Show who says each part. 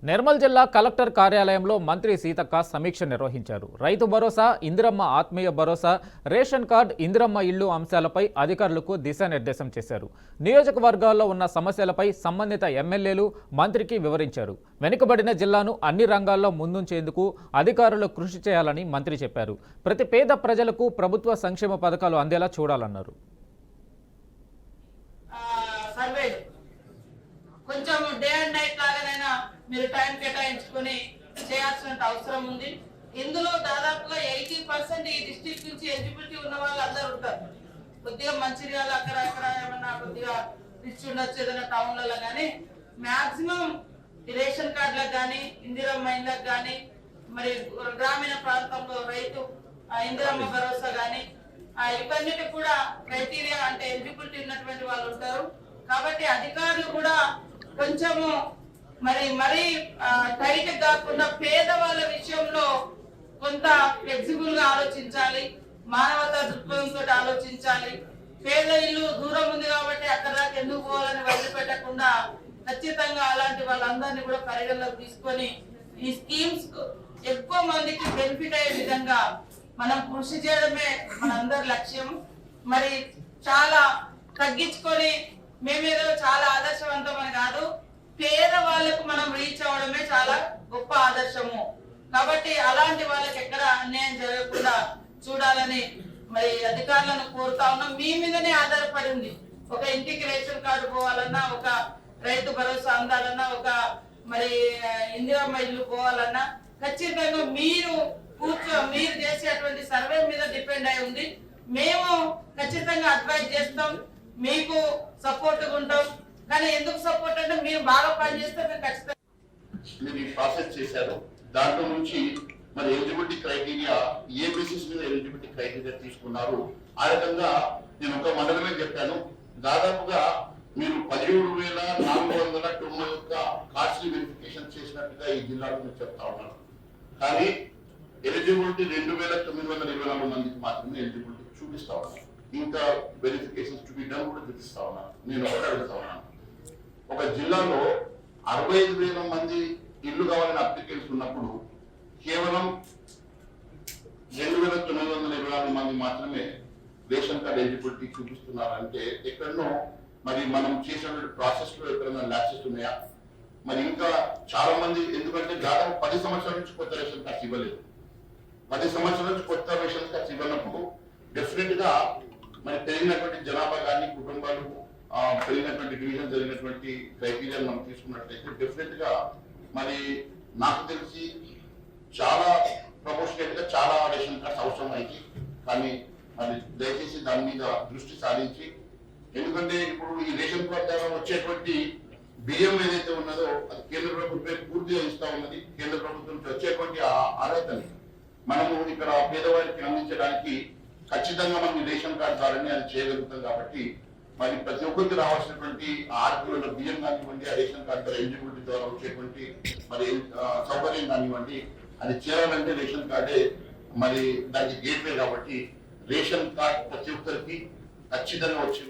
Speaker 1: నిర్మల్ జిల్లా కలెక్టర్ కార్యాలయంలో మంత్రి సీతక్క సమీక్ష నిర్వహించారు. రైతు భరోసా, ఇందిరమ్మ ఆత్మీయ భరోసా, రేషన్ కార్డు, ఇందిరమ్మ ఇళ్లు అంశాలపై అధికారులకు దిశానిర్దేశం చేశారు. నియోజకవర్గాల్లో ఉన్న సమస్యలపై సంబంధిత ఎమ్మెల్యేలు మంత్రికి వివరించారు. వెనుకబడిన జిల్లాను అన్ని రంగాల్లో ముందుంచేందుకు అధికారులు కృషి చేయాలని మంత్రి చెప్పారు. ప్రతి పేద ప్రజలకు ప్రభుత్వ సంక్షేమ పథకాలు అందేలా చూడాలన్నారు.
Speaker 2: కొంచెం డే అండ్ నైట్ లాగానైనా మీరు టైం కేటాయించుకొని చేయాల్సిన అవసరం ఉంది. ఇందులో దాదాపుగా 80% ఈ డిస్ట్రిక్ట్ నుంచి ఎలిజిబిలిటీ ఉన్న వాళ్ళు అందరూ ఉంటారు. కొద్దిగా మంచిర్యాల అక్కడ ఏమన్నా కొద్దిగా రిచ్ ఉండొచ్చు ఏదైనా టౌన్లలో, కానీ మాక్సిమం రేషన్ కార్డులకు కానీ, ఇందిరమ్మ ఇళ్ళకు కానీ, మరి గ్రామీణ ప్రాంతంలో రైతు ఇందిరమ్మ భరోసా కానీ ఇవన్నిటి కూడా క్రైటీరియా అంటే ఎలిజిబిలిటీ ఉన్నటువంటి వాళ్ళు ఉంటారు. కాబట్టి అధికారులు కూడా కొంచెము మరి టైట్ కాకుండా పేదవాళ్ళ విషయంలో కొంత ఫ్లెక్సిబుల్ గా ఆలోచించాలి, మానవతా దృక్పథంతో ఆలోచించాలి. పేద ఇల్లు దూరం ఉంది కాబట్టి అక్కడ దాకా ఎందుకు పోవాలని వదిలిపెట్టకుండా ఖచ్చితంగా అలాంటి వాళ్ళందరినీ కూడా పరిగణలోకి తీసుకొని ఈ స్కీమ్స్ ఎక్కువ మందికి బెనిఫిట్ అయ్యే విధంగా మనం కృషి చేయడమే మనందరి లక్ష్యం. మరి చాలా తగ్గించుకొని మేమేదో చాలా ఆదర్శవంతమని కాదు, పేద వాళ్ళకు మనం రీచ్ అవ్వడమే చాలా గొప్ప ఆదర్శము. కాబట్టి అలాంటి వాళ్ళకి ఎక్కడ అన్యాయం జరగకుండా చూడాలని మరి అధికారులను కోరుతా ఉన్నాం. మీ మీదనే ఆధారపడి ఉంది. ఒక ఇంటికి రేషన్ కార్డు పోవాలన్నా, ఒక రైతు భరోసా అందాలన్నా, ఒక మరి ఇందిరమ్మ ఇల్లు పోవాలన్నా ఖచ్చితంగా మీరు చేసేటువంటి సర్వే మీద డిపెండ్ అయి ఉంది. మేము ఖచ్చితంగా అడ్వైజ్ చేస్తాం, మీకు సపోర్ట్ ఉంటాం. కానీ ఎందుకు సపోర్ట్ అంటే మీరు బాగా పనిచేస్తే మేము ఖచ్చితంగా
Speaker 3: మీరు ప్రాసెస్ చేశారు. దాంట్లో నుంచి మరి ఎలిజిబిలిటీ క్రైటీరియా ఏ బేసిస్ మీద ఎలిజిబిలిటీ క్రైటీరియా తీసుకున్నారు, ఆ రకంగా నేను ఒక మండలమే చెప్పాను. దాదాపుగా మీరు 17,491 కాస్ట్లీ వెరిఫికేషన్ చేసినట్టుగా ఈ జిల్లాలో మీరు చెప్తా ఉన్నారు. కానీ ఎలిజిబిలిటీ 2,924 మందికి మాత్రమే ఎలిజిబిలిటీ చూపిస్తా ఉన్నారు. ఇంకా వెరిఫికేషన్ చూపించడం కూడా చూపిస్తా ఉన్నాను. నేను ఒకటి అడుగుతా ఉన్నాను, ఒక జిల్లాలో 65,000 మంది ఇల్లు కావాలని అప్లికేషన్ ఉన్నప్పుడు కేవలం 2,924 మంది మాత్రమే రేషన్ కార్డ్ ఎలిజిబిలిటీ చూపిస్తున్నారంటే ఎక్కడనో మరి మనం చేసినటువంటి ప్రాసెస్ లో ఎక్కడైనా ల్యాప్సెస్ ఉన్నాయా? మరి ఇంకా చాలా మంది, ఎందుకంటే దాదాపు 10 సంవత్సరాల నుంచి కొత్త రేషన్ కార్డ్స్ ఇవ్వలేదు. 10 సంవత్సరాల నుంచి కొత్త రేషన్ కార్డ్స్ ఇవ్వనప్పుడు డెఫినెట్ గా మరి పెరిగినటువంటి జనాభా కానీ, కుటుంబాలు పెరిగినటువంటి డివిజన్ జరిగినటువంటి క్రైటీరియా మనం తీసుకున్నట్లయితే డెఫినెట్ గా మరి నాకు తెలిసి చాలా ప్రపోర్షనేట్ గా చాలా రేషన్ కార్డ్స్ అవసరం అయింది. కానీ మరి దయచేసి దాని మీద దృష్టి సారించి, ఎందుకంటే ఇప్పుడు ఈ రేషన్ కార్డు ద్వారా వచ్చేటువంటి బియ్యం ఏదైతే ఉన్నదో అది కేంద్ర ప్రభుత్వం పూర్తిగా ఇస్తా ఉన్నది. కేంద్ర ప్రభుత్వం నుంచి వచ్చేటువంటి అర్హతని మనము ఇక్కడ పేదవారికి అందించడానికి ఖచ్చితంగా మనం రేషన్ కార్డు ద్వారానే అది చేయగలుగుతాం. కాబట్టి మరి ప్రతి ఒక్కరికి రావాల్సినటువంటి 6 కిలోల బియ్యం కానివ్వండి, ఆ రేషన్ కార్డు ద్వారా ఎలిజిబిలిటీ ద్వారా వచ్చేటువంటి మరి సౌకర్యం కానివ్వండి, అది చేయాలంటే రేషన్ కార్డే మరి దానికి గేట్వే. కాబట్టి రేషన్ కార్డు ప్రతి ఒక్కరికి ఖచ్చితంగా వచ్చే